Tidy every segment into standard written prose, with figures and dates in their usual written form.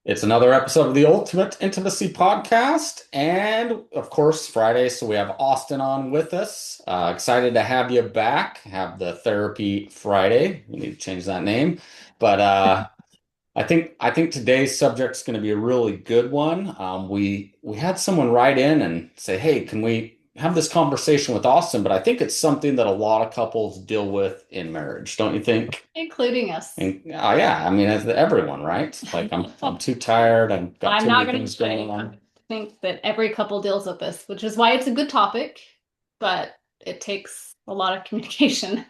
It's another episode of the Ultimate Intimacy Podcast, and of course, Friday. So we have Austin on with us. Excited to have you back. Have the Therapy Friday. We need to change that name, but I think today's subject is going to be a really good one. We had someone write in and say, "Hey, can we have this conversation with Austin?" But I think it's something that a lot of couples deal with in marriage, don't you think? Including us. And yeah, I mean, as everyone, right? Like I'm too tired. I've got I'm too not many going to things going say I on. think that every couple deals with this, which is why it's a good topic, but it takes a lot of communication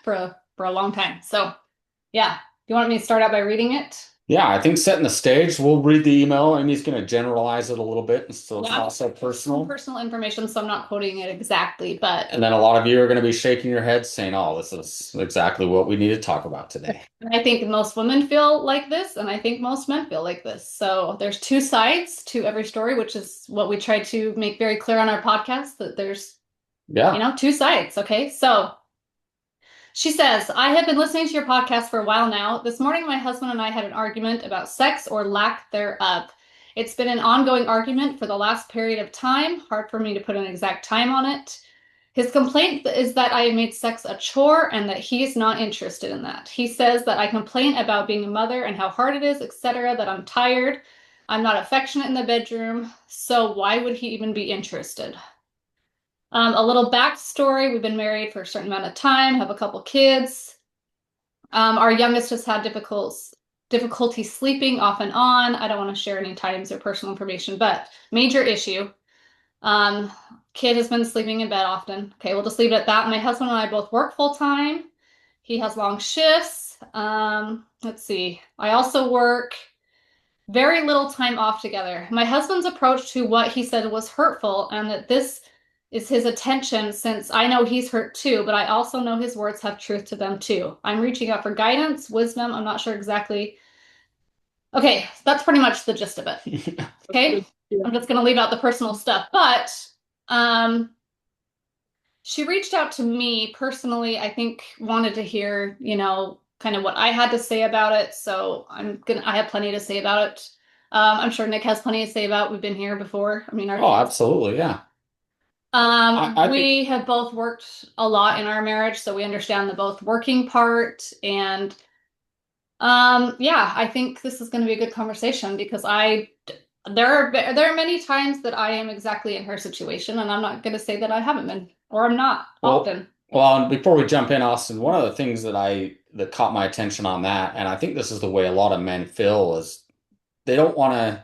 for a long time. So, yeah. Do you want me to start out by reading it? Yeah, I think setting the stage, we'll read the email. Amy's going to generalize it a little bit, and so it's Yeah, not so some personal. personal information, so I'm not quoting it exactly, but And then a lot of you are going to be shaking your heads saying, "Oh, this is exactly what we need to talk about today." I think most women feel like this, and I think most men feel like this. So there's two sides to every story, which is what we try to make very clear on our podcast, that there's, Yeah. two sides. Okay. So she says, I have been listening to your podcast for a while now. This morning, my husband and I had an argument about sex or lack thereof. It's been an ongoing argument for the last period of time. Hard for me to put an exact time on it. His complaint is that I made sex a chore and that he is not interested in that. He says that I complain about being a mother and how hard it is, etc., that I'm tired. I'm not affectionate in the bedroom. So why would he even be interested? A little backstory. We've been married for a certain amount of time, have a couple kids. Our youngest has had difficulty sleeping off and on. I don't want to share any times or personal information, but major issue. Um, Kid has been sleeping in bed often. Okay, we'll just leave it at that. My husband and I both work full time. He has long shifts. Let's see. I also work very little time off together. My husband's approach to what he said was hurtful, and that this is his attention since I know he's hurt too, but I also know his words have truth to them too. I'm reaching out for guidance, wisdom. I'm not sure exactly. Okay, that's pretty much the gist of it. Okay, Yeah. I'm just going to leave out the personal stuff, but um, she reached out to me personally, I think wanted to hear, kind of what I had to say about it. So I have plenty to say about it. I'm sure Nick has plenty to say about it. We've been here before. I mean, Oh, absolutely. Yeah. I think we have both worked a lot in our marriage, so we understand the both working part. And yeah, I think this is going to be a good conversation because there are many times that I am exactly in her situation, and I'm not going to say that I haven't been or I'm not Well, often. and before we jump in, Austin, one of the things that caught my attention on that, and I think this is the way a lot of men feel, is they don't want to.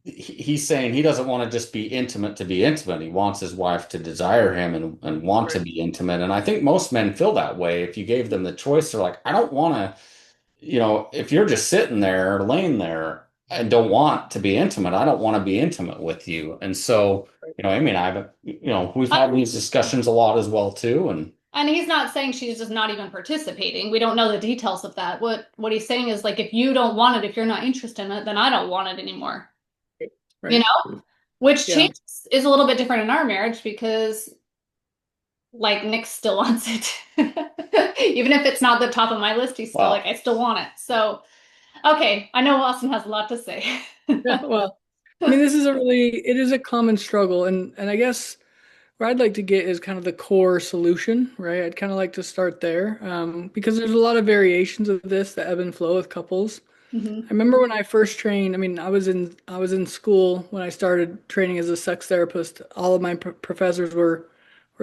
He's saying he doesn't want to just be intimate to be intimate. He wants his wife to desire him and want to Right. be intimate. And I think most men feel that way. If you gave them the choice, they're like, I don't want to, if you're just sitting there or laying there and don't want to be intimate, I don't want to be intimate with you. And so, Amy and I have, we've Uh, had these discussions a lot as well too. And And he's not saying she's just not even participating. We don't know the details of that. What he's saying is like if you don't want it, if you're not interested in it, then I don't want it anymore. You Right. know? Which Yeah. changes is a little bit different in our marriage because like Nick still wants it. Even if it's not the top of my list, he's still like, well, I still want it. So, okay, I know Austin has a lot to say. Yeah. Well, I mean, it is a common struggle. And I guess where I'd like to get is kind of the core solution, right? I'd kind of like to start there because there's a lot of variations of this that ebb and flow with couples. I Mhm. remember when I first trained, I mean, I was in school when I started training as a sex therapist. All of my professors were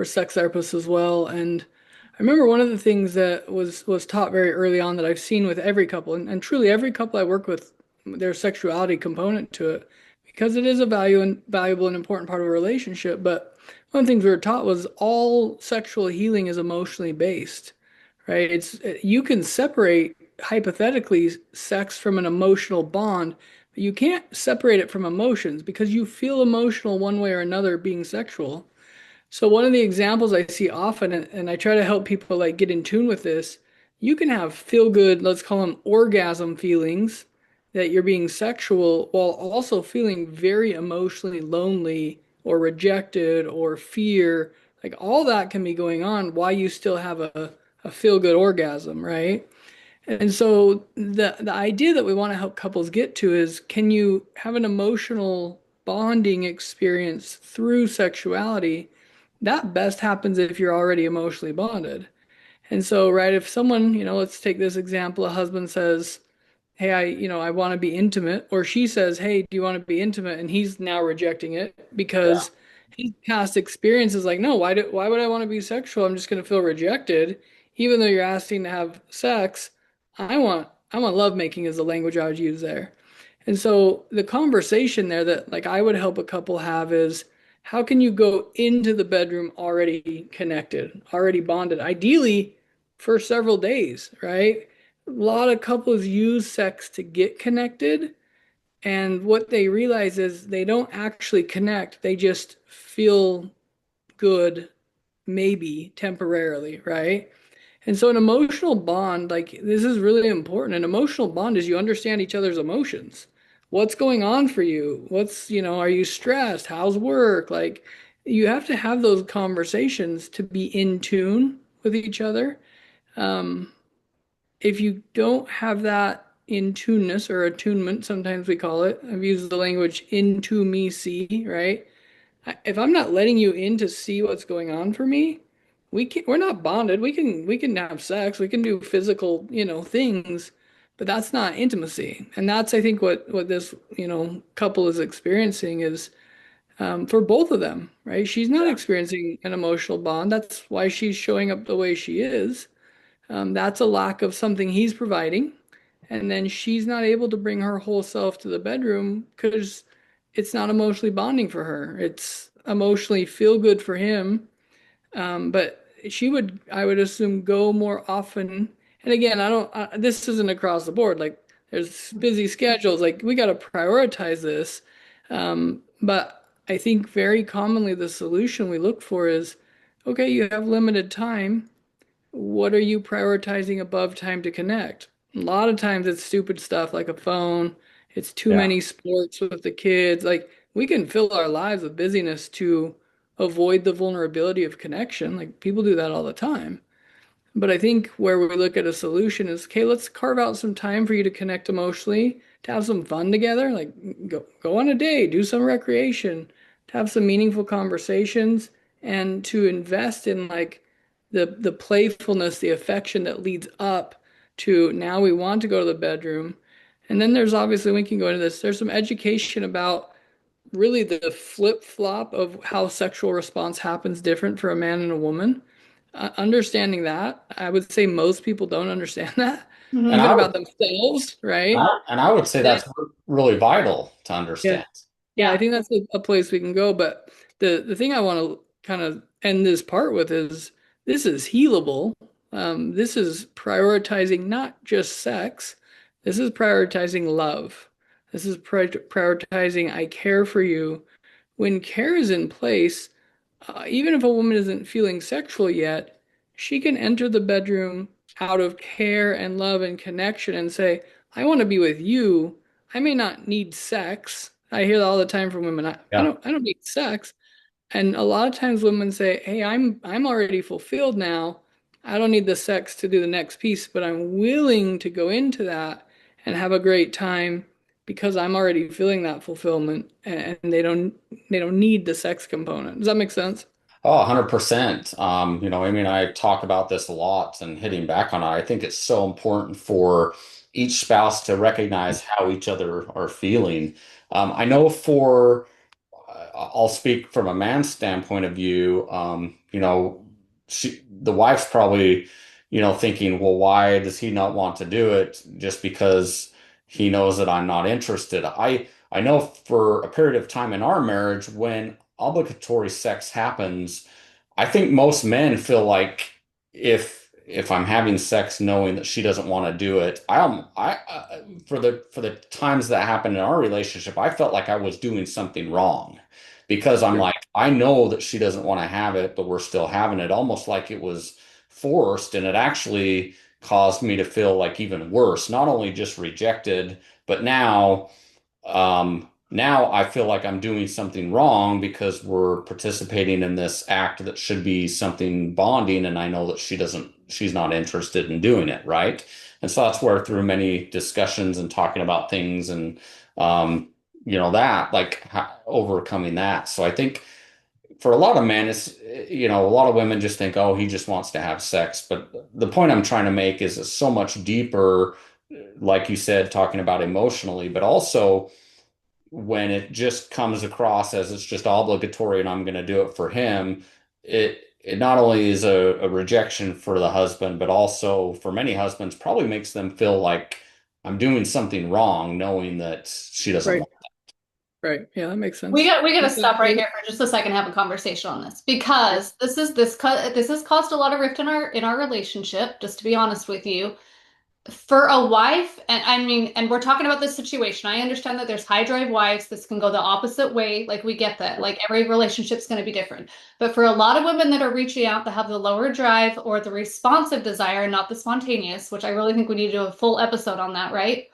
sex therapists as well. And I remember one of the things that was taught very early on that I've seen with every couple, and truly every couple I work with, there's sexuality component to it because it is a valuable and important part of a relationship. But one of the things we were taught was all sexual healing is emotionally based, right? You can separate hypothetically sex from an emotional bond, but you can't separate it from emotions because you feel emotional one way or another being sexual. So one of the examples I see often, and I try to help people like get in tune with this, you can have feel good, let's call them orgasm feelings that you're being sexual while also feeling very emotionally lonely or rejected or fear. Like all that can be going on while you still have a feel good orgasm, right? And so the idea that we want to help couples get to is, can you have an emotional bonding experience through sexuality? That best happens if you're already emotionally bonded. And so, right, if someone, let's take this example, a husband says, hey, I want to be intimate, or she says, hey, do you want to be intimate? And he's now rejecting it Yeah. because his past experience is like, no, why would I want to be sexual? I'm just going to feel rejected. Even though you're asking to have sex, I want lovemaking is the language I would use there. And so the conversation there that like I would help a couple have is, how can you go into the bedroom already connected, already bonded, ideally for several days, right? A lot of couples use sex to get connected, and what they realize is they don't actually connect. They just feel good, maybe temporarily, right? And so an emotional bond, like this is really important. An emotional bond is you understand each other's emotions. What's going on for you? Are you stressed? How's work? Like you have to have those conversations to be in tune with each other. Um, if you don't have that in tuneness or attunement, sometimes we call it, I've used the language into me see, right? If I'm not letting you in to see what's going on for me, we're not bonded. We can have sex, we can do physical, things, but that's not intimacy. And that's I think what this, couple is experiencing is for both of them, right? She's not experiencing an emotional bond. That's why she's showing up the way she is. That's a lack of something he's providing. And then she's not able to bring her whole self to the bedroom because it's not emotionally bonding for her. It's emotionally feel good for him. But she would, I would assume, go more often. And again, I don't, this isn't across the board. Like there's busy schedules. Like we got to prioritize this. But I think very commonly the solution we look for is, okay, you have limited time. What are you prioritizing above time to connect? A lot of times it's stupid stuff like a phone. It's too Yeah. many sports with the kids. Like we can fill our lives with busyness to avoid the vulnerability of connection. Like people do that all the time. But I think where we look at a solution is, okay, let's carve out some time for you to connect emotionally, to have some fun together, like go on a date, do some recreation, to have some meaningful conversations, and to invest in like the playfulness, the affection that leads up to now we want to go to the bedroom. And then there's obviously we can go into this. There's some education about really the flip-flop of how sexual response happens different for a man and a woman. Understanding that, I would say most people don't understand that, And Hmm. even I about would themselves, and right? I would say Then, that's really vital to yeah, understand. yeah, I Yeah. think that's a place we can go. But the thing I want to kind of end this part with is this is healable. This is prioritizing not just sex. This is prioritizing love. This is prioritizing I care for you. When care is in place, even if a woman isn't feeling sexual yet, she can enter the bedroom out of care and love and connection and say, I want to be with you. I may not need sex. I hear that all the time from women. Yeah. I don't need sex. And a lot of times women say, hey, I'm already fulfilled now. I don't need the sex to do the next piece, but I'm willing to go into that and have a great time because I'm already feeling that fulfillment and they don't need the sex component. Does that make sense? Oh, 100%. Amy and I talk about this a lot and hitting back on it. I think it's so important for each spouse to recognize how each other are feeling. I know I'll speak from a man's standpoint of view. The wife's probably, thinking, well, why does he not want to do it? Just because he knows that I'm not interested. I know for a period of time in our marriage, when obligatory sex happens, I think most men feel like if I'm having sex knowing that she doesn't want to do it, for the times that happened in our relationship, I felt like I was doing something wrong because I'm Sure. like, I know that she doesn't want to have it, but we're still having it, almost like it was forced, and it actually caused me to feel like even worse, not only just rejected, but now I feel like I'm doing something wrong because we're participating in this act that should be something bonding, and I know that she's not interested in doing it, right? And so that's where through many discussions and talking about things and um, that like overcoming that. So I think for a lot of men, it's, a lot of women just think, oh, he just wants to have sex. But the point I'm trying to make is it's so much deeper, like you said, talking about emotionally, but also when it just comes across as it's just obligatory and I'm going to do it for him, it not only is a rejection for the husband, but also for many husbands probably makes them feel like I'm doing something wrong, knowing that she doesn't Right. want. Right. Yeah, that makes We sense. got we got to Yeah, stop right here for just a second and have a conversation on this because this has caused a lot of rift in our relationship, just to be honest with you. For a wife, and I mean, and we're talking about this situation. I understand that there's high drive wives. This can go the opposite way. Like we get that. Like every relationship's going to be different. But for a lot of women that are reaching out that have the lower drive or the responsive desire, not the spontaneous, which I really think we need to do a full episode on that, right?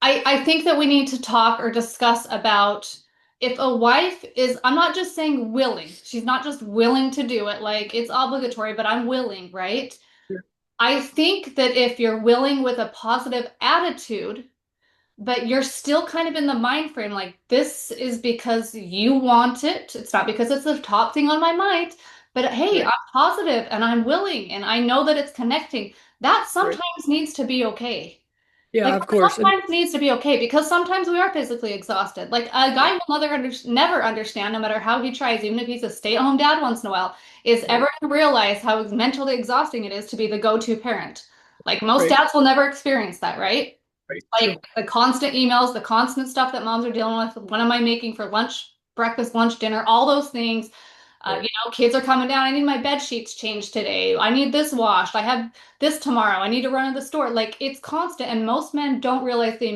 I think that we need to talk or discuss about if a wife is, I'm not just saying willing. She's not just willing to do it, like it's obligatory, but I'm willing, right? yeah, I think that if you're willing with a positive attitude, but you're still kind of in the mind frame like this is because you want it. It's not because it's the top thing on my mind, but hey, right, I'm positive and I'm willing and I know that it's connecting. That right. sometimes needs to be okay. Yeah, Like of course. And sometimes needs to be okay because sometimes we are physically exhausted. Like a right, guy will never understand, no matter how he tries, even if he's a stay-at-home dad once in a while, is right, ever going to realize how mentally exhausting it is to be the go-to parent. Like most right, dads will never experience that, right? right. Like True. the constant emails, the constant stuff that moms are dealing with. What am I making for lunch, breakfast, lunch, dinner, all those things. Right, Kids are coming down. I need my bed sheets changed today. I need this washed. I have this tomorrow. I need to run to the store. Like it's constant. And most men don't realize the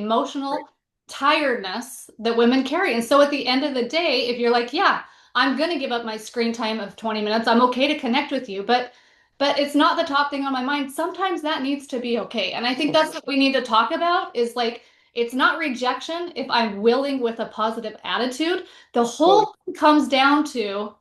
right, emotional tiredness that women carry. And so at the end of the day, if you're like, yeah, I'm going to give up my screen time of 20 minutes, I'm okay to connect with you. But it's not the top thing on my mind. Sometimes that needs to be okay. And I think okay, that's what we need to talk about is like, it's not rejection if I'm willing with a positive attitude. The totally. whole thing comes down to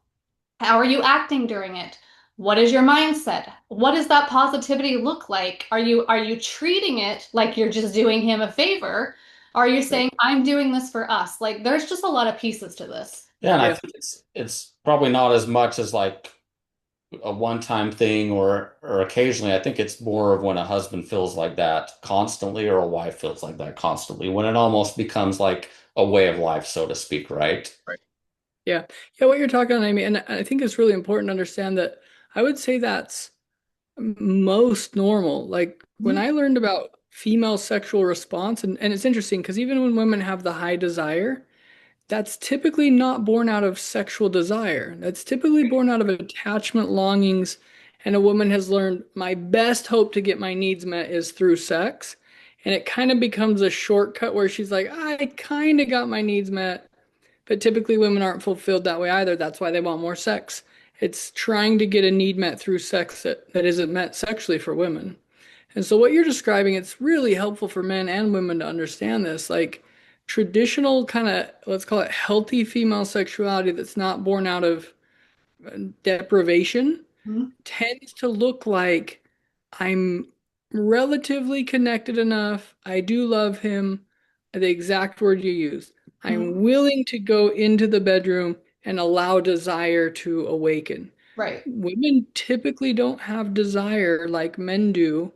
how are you acting during it? What is your mindset? What does that positivity look like? Are you treating it like you're just doing him a favor? Are you Right. saying I'm doing this for us? Like there's just a lot of pieces to this. Yeah, and I Yeah, think it's probably not as much as like a one-time thing or occasionally. I think it's more of when a husband feels like that constantly or a wife feels like that constantly, when it almost becomes like a way of life, so to speak, right? right. Yeah. Yeah, what you're talking on, Amy, and I think it's really important to understand that I would say that's most normal. Like when Mhm. I learned about female sexual response, and it's interesting because even when women have the high desire, that's typically not born out of sexual desire. That's typically born out of attachment longings. And a woman has learned my best hope to get my needs met is through sex. And it kind of becomes a shortcut where she's like, I kind of got my needs met. But typically women aren't fulfilled that way either. That's why they want more sex. It's trying to get a need met through sex that isn't met sexually for women. And so what you're describing, it's really helpful for men and women to understand this. Like traditional kind of, let's call it healthy female sexuality that's not born out of deprivation Mhm. tends to look like I'm relatively connected enough. I do love him. The exact word you used. I'm Mhm. willing to go into the bedroom and allow desire to awaken. Right. Women typically don't have desire like men do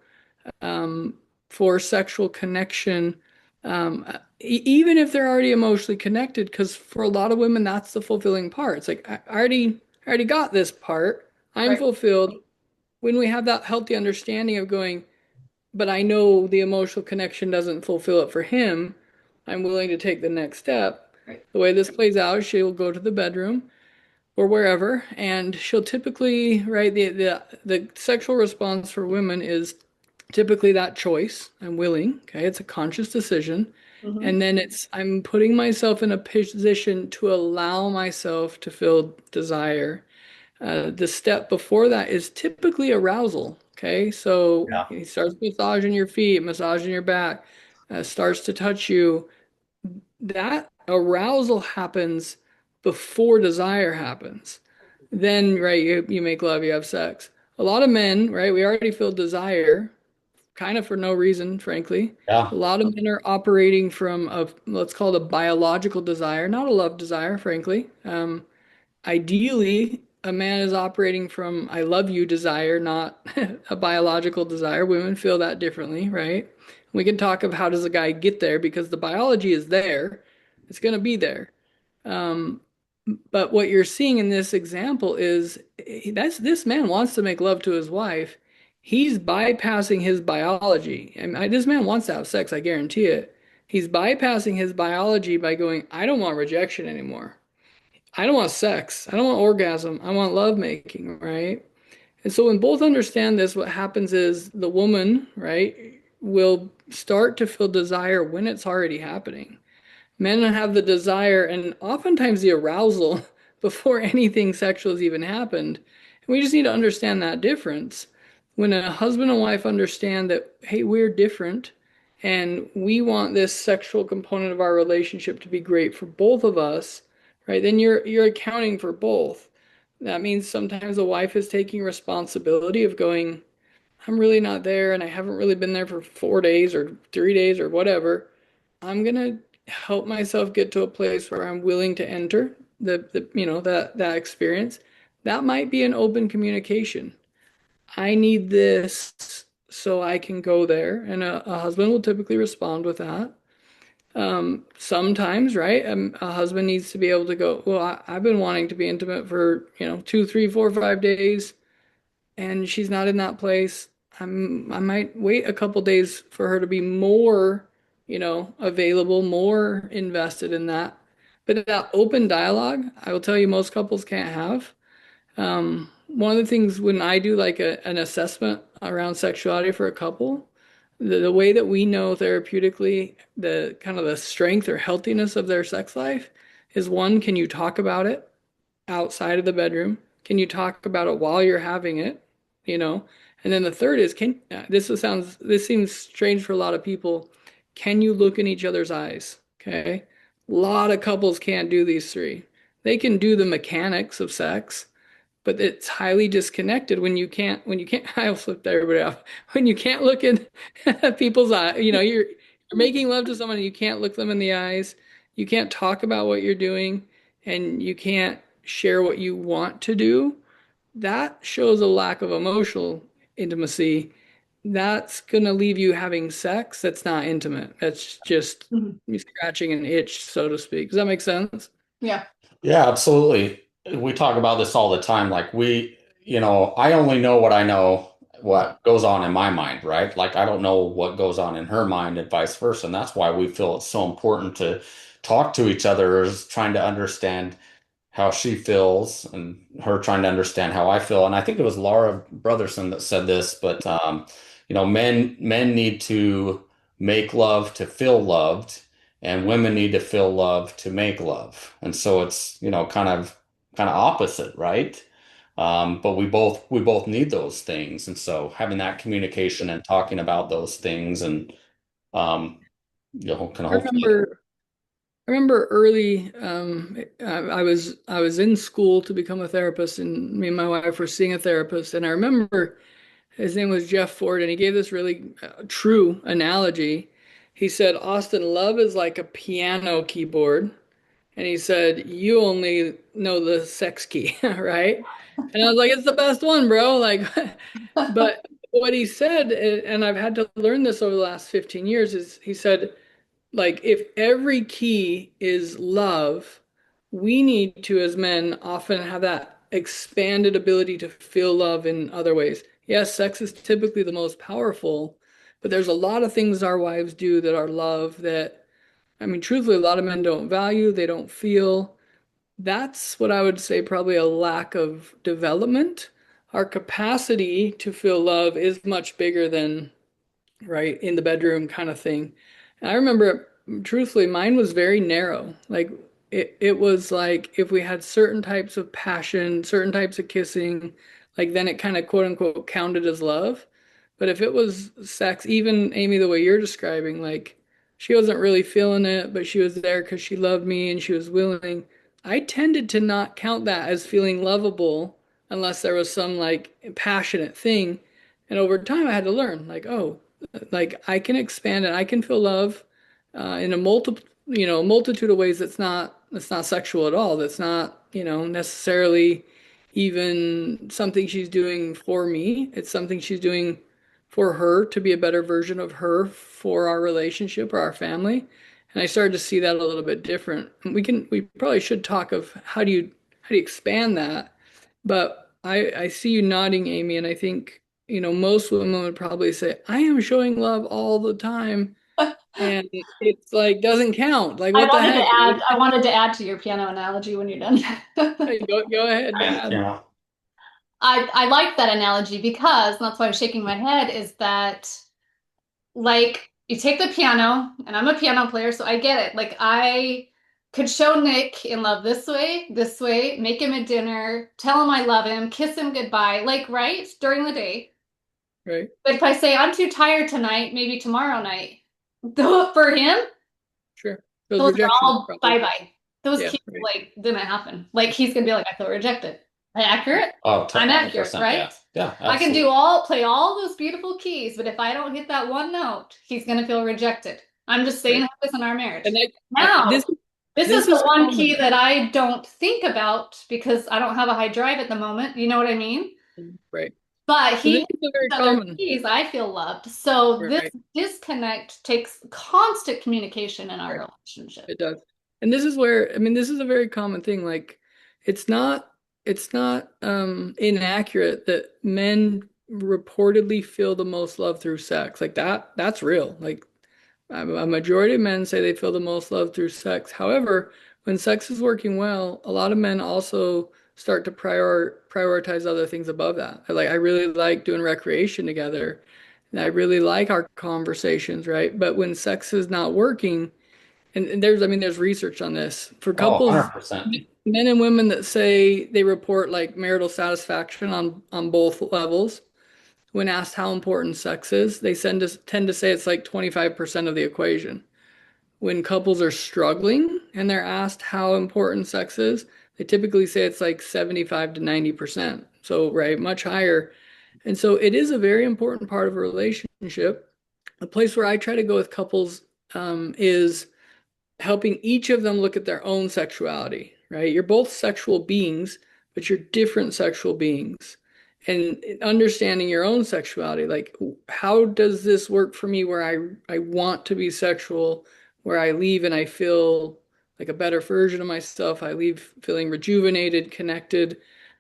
um, for sexual connection, even if they're already emotionally connected, because for a lot of women, that's the fulfilling part. It's like I already got this part. I'm Right. fulfilled. When we have that healthy understanding of going, but I know the emotional connection doesn't fulfill it for him, I'm willing to take the next step. Right. The way this plays out, she'll go to the bedroom or wherever, and she'll typically, right, the sexual response for women is typically that choice. I'm willing, okay, it's a conscious decision. Mhm. And then it's I'm putting myself in a position to allow myself to feel desire. The step before that is typically arousal. Okay, so Yeah. he starts massaging your feet, massaging your back, starts to touch you. That arousal happens before desire happens. Then, right, you make love, you have sex. a lot of men, right? We already feel desire, kind of for no reason, frankly. A Yeah. lot of men are operating from a, let's call it a biological desire, not a love desire, frankly. Ideally, a man is operating from I love you desire, not a biological desire. Women feel that differently, right? We can talk of how does a guy get there because the biology is there. It's going to be there. Um, but what you're seeing in this example is this man wants to make love to his wife. He's bypassing his biology. This man wants to have sex, I guarantee it. He's bypassing his biology by going, I don't want rejection anymore. I don't want sex. I don't want orgasm. I want love making, right? And so when both understand this, what happens is the woman, right, will start to feel desire when it's already happening. Men have the desire and oftentimes the arousal before anything sexual has even happened. And we just need to understand that difference. When a husband and wife understand that, hey, we're different and we want this sexual component of our relationship to be great for both of us, right? Then you're accounting for both. That means sometimes the wife is taking responsibility of going, I'm really not there and I haven't really been there for 4 days or 3 days or whatever. I'm gonna help myself get to a place where I'm willing to enter that experience. That might be an open communication. I need this so I can go there, and a husband will typically respond with that. Sometimes, right, a husband needs to be able to go, well, I've been wanting to be intimate for 2, 3, 4, 5 days and she's not in that place. I might wait a couple days for her to be more, available, more invested in that. But that open dialogue, I will tell you, most couples can't have. One of the things when I do like an assessment around sexuality for a couple, the way that we know therapeutically the kind of the strength or healthiness of their sex life is one, can you talk about it outside of the bedroom? Can you talk about it while you're having it? You know? And then the third is this seems strange for a lot of people. Can you look in each other's eyes? Okay. A lot of couples can't do these three. They can do the mechanics of sex, but it's highly disconnected when you can't I will flip everybody off. When you can't look in people's eyes, you're making love to someone and you can't look them in the eyes, you can't talk about what you're doing, and you can't share what you want to do. That shows a lack of emotional intimacy. That's gonna leave you having sex that's not intimate. That's just Mhm. you scratching an itch, so to speak. Does that make sense? Yeah. Yeah, absolutely. We talk about this all the time. Like I only know what I know, what goes on in my mind, right? Like I don't know what goes on in her mind and vice versa. And that's why we feel it's so important to talk to each other is trying to understand how she feels and her trying to understand how I feel. And I think it was Laura Brotherson that said this, but men need to make love to feel loved, and women need to feel love to make love. And so it's, kind of opposite, right? But we both need those things. And so having that communication and talking about those things and um, kind of I hopefully. remember I remember early, I was in school to become a therapist, and me and my wife were seeing a therapist, and I remember his name was Jeff Ford, and he gave this really true analogy. He said, Austin, love is like a piano keyboard, and he said, you only know the sex key, right? And I was like, it's the best one, bro. Like, but what he said, and I've had to learn this over the last 15 years, is he said, like if every key is love, we need to, as men, often have that expanded ability to feel love in other ways. Yes, sex is typically the most powerful, but there's a lot of things our wives do that are love that, I mean, truthfully, a lot of men don't value, they don't feel. That's what I would say probably a lack of development. Our capacity to feel love is much bigger than right in the bedroom kind of thing. And I remember, truthfully, mine was very narrow. Like it was like if we had certain types of passion, certain types of kissing, like then it kind of quote unquote counted as love. But if it was sex, even Amy, the way you're describing, like she wasn't really feeling it, but she was there because she loved me and she was willing. I tended to not count that as feeling lovable unless there was some like passionate thing. And over time, I had to learn like, oh, like I can expand and I can feel love in a multitude of ways that's not sexual at all. That's not, necessarily even something she's doing for me. It's something she's doing for her to be a better version of her for our relationship or our family. And I started to see that a little bit different. And we probably should talk of how do you expand that? But I see you nodding, Amy, and I think, most women would probably say, I am showing love all the time. And it's like doesn't count. Like what the heck? I wanted to add to your piano analogy when you're done. Hey, go ahead, And, Dad. I like that analogy because, and that's why I'm shaking my head, is that like you take the piano, and I'm a piano player, so I get it. Like I could show Nick in love this way, make him a dinner, tell him I love him, kiss him goodbye, like right during the day. Right? But if I say I'm too tired tonight, maybe tomorrow night, for him, Sure. Feels those are rejection, all probably. bye bye. Those Yeah, keys right. like didn't happen. Like he's gonna be like, I feel rejected. Am I accurate? Oh, I'm accurate, 100%. right? Yeah. Yeah, I can absolutely. play all those beautiful keys, but if I don't hit that one note, he's gonna feel rejected. I'm just saying Right. how it is in our marriage. And Now, this is this the is one key common. that I don't think about because I don't have a high drive at the moment. You know what I mean? Right. But But he this hits is a very these other common. keys, I feel loved. So this Right. disconnect takes constant communication in our Right. relationship. It does. And this is where, I mean, this is a very common thing. Like it's not inaccurate that men reportedly feel the most love through sex. Like that's real. Like a majority of men say they feel the most love through sex. However, when sex is working well, a lot of men also start to prioritize other things above that. Like I really like doing recreation together, and I really like our conversations, right? But when sex is not working, and there's research on this for Oh, couples, 100%. men and women that say they report like marital satisfaction on both levels. When asked how important sex is, they tend to say it's like 25% of the equation. When couples are struggling and they're asked how important sex is, they typically say it's like 75 to 90%. So, right, much higher. And so it is a very important part of a relationship. A place where I try to go with couples is helping each of them look at their own sexuality, right? You're both sexual beings, but you're different sexual beings. And understanding your own sexuality, like how does this work for me where I want to be sexual, where I leave and I feel like a better version of myself, I leave feeling rejuvenated, connected,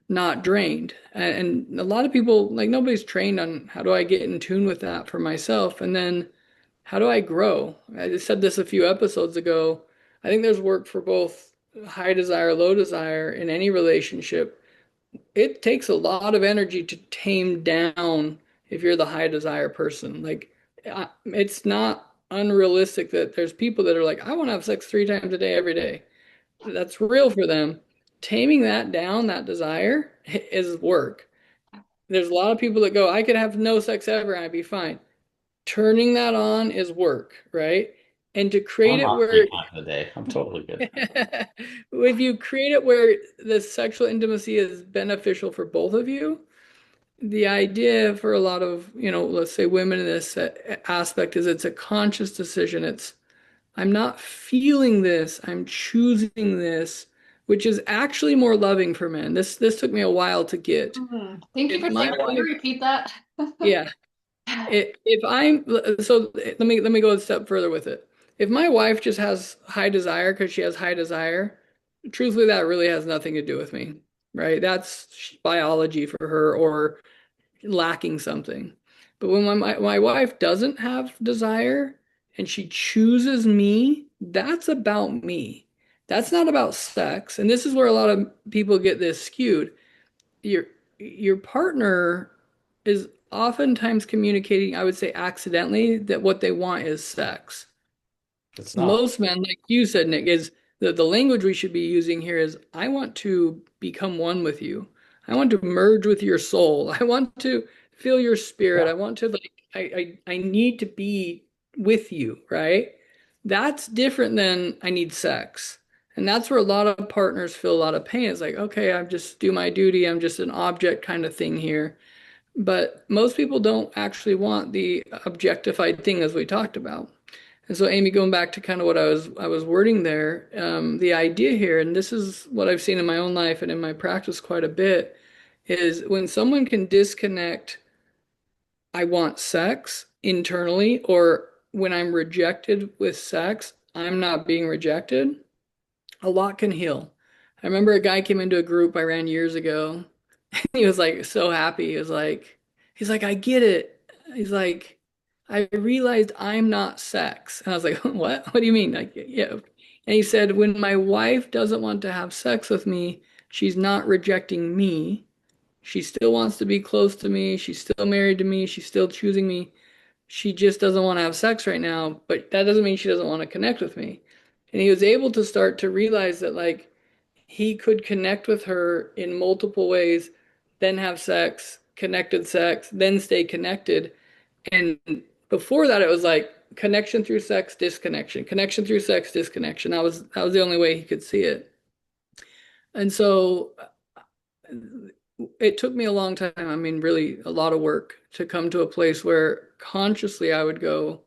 not drained. And a lot of people, like nobody's trained on how do I get in tune with that for myself. And then how do I grow? I said this a few episodes ago. I think there's work for both high desire, low desire in any relationship. It takes a lot of energy to tame down if you're the high desire person. Like, it's not unrealistic that there's people that are like, I want to have sex 3 times a day, every day. That's real for them. Taming that down, that desire, is work. There's a lot of people that go, I could have no sex ever and I'd be fine. Turning that on is work, right? And to create I'm it not where 3 times a day. I'm totally good. if you create it where the sexual intimacy is beneficial for both of you, the idea for a lot of, let's say women in this aspect is it's a conscious decision. It's I'm not feeling this, I'm choosing this, which is actually more loving for men. This took me a while to get. Thank you If for my saying that. Can you wife, repeat that? yeah, if I'm so let me go a step further with it. If my wife just has high desire because she has high desire, truthfully, that really has nothing to do with me, right? That's biology for her or lacking something. But when my wife doesn't have desire and she chooses me, that's about me. That's not about sex. And this is where a lot of people get this skewed. Your your partner is oftentimes communicating, I would say accidentally, that what they want is sex. It's not. Most men, like you said, Nick, is the language we should be using here is I want to become one with you. I want to merge with your soul. I want to feel your spirit. Yeah. I want to like I need to be with you, right? That's different than I need sex. And that's where a lot of partners feel a lot of pain. It's like, okay, I just do my duty. I'm just an object kind of thing here. But most people don't actually want the objectified thing as we talked about. And so, Amy, going back to kind of what I was wording there, the idea here, and this is what I've seen in my own life and in my practice quite a bit, is when someone can disconnect, I want sex internally, or when I'm rejected with sex, I'm not being rejected, a lot can heal. I remember a guy came into a group I ran years ago. He was like so happy. He's like, I get it. He's like, I realized I'm not sex. And I was like, what? What do you mean? Like, yeah. And he said, when my wife doesn't want to have sex with me, she's not rejecting me. She still wants to be close to me. She's still married to me. She's still choosing me. She just doesn't want to have sex right now, but that doesn't mean she doesn't want to connect with me. And he was able to start to realize that, like, he could connect with her in multiple ways, then have sex, connected sex, then stay connected. And before that, it was like connection through sex, disconnection, connection through sex, disconnection. That was the only way he could see it. And so it took me a long time. I mean, really a lot of work to come to a place where consciously I would go,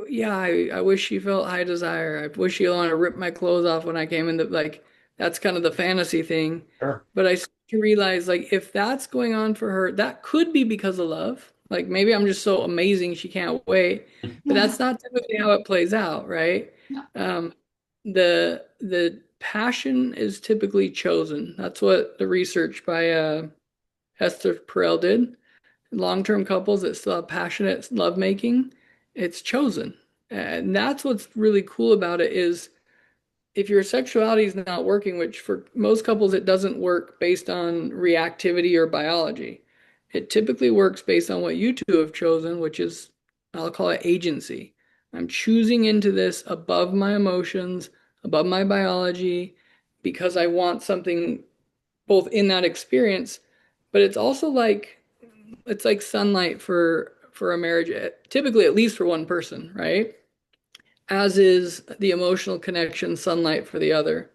yeah, I wish she felt high desire. I wish she wanted to rip my clothes off when I came in. Like, that's kind of the fantasy thing. Sure. But I start to realize, like, if that's going on for her, that could be because of love. Like, maybe I'm just so amazing she can't wait. But that's not typically how it plays out, right? No. The passion is typically chosen. That's what the research by Hester Perel did. Long-term couples that still have passionate lovemaking, it's chosen. And that's what's really cool about it is if your sexuality is not working, which for most couples it doesn't work based on reactivity or biology. It typically works based on what you two have chosen, which is, I'll call it agency. I'm choosing into this above my emotions, above my biology, because I want something both in that experience, but it's like sunlight for a marriage, typically at least for one person, right? As is the emotional connection, sunlight for the other.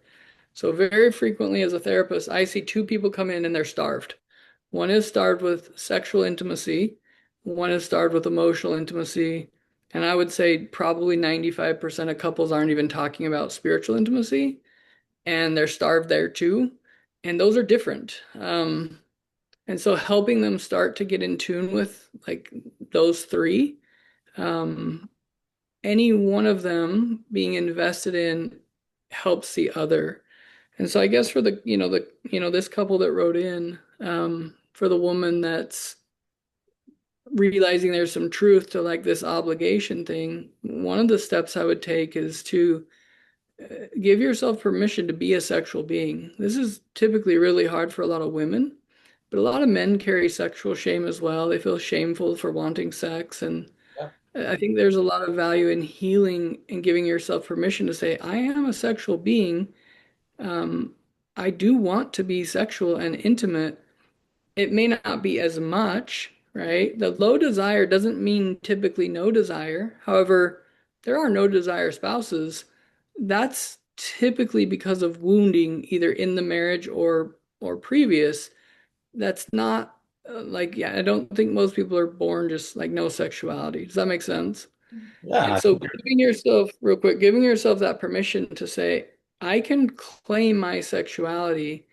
So very frequently as a therapist, I see two people come in and they're starved. One is starved with sexual intimacy, one is starved with emotional intimacy, and I would say probably 95% of couples aren't even talking about spiritual intimacy, and they're starved there too. And those are different. And so helping them start to get in tune with like those three, um, any one of them being invested in helps the other. And so I guess for this couple that wrote in, for the woman that's realizing there's some truth to like this obligation thing, one of the steps I would take is to give yourself permission to be a sexual being. This is typically really hard for a lot of women, but a lot of men carry sexual shame as well. They feel shameful for wanting sex. And Yeah. I think there's a lot of value in healing and giving yourself permission to say, I am a sexual being. Um, I do want to be sexual and intimate. It may not be as much, right? The low desire doesn't mean typically no desire. However, there are no desire spouses. That's typically because of wounding either in the marriage or previous. That's not like, yeah, I don't think most people are born just like no sexuality. Does that make sense? Yeah, and And I so think giving yourself, real quick, giving yourself that permission to say, I can claim my sexuality,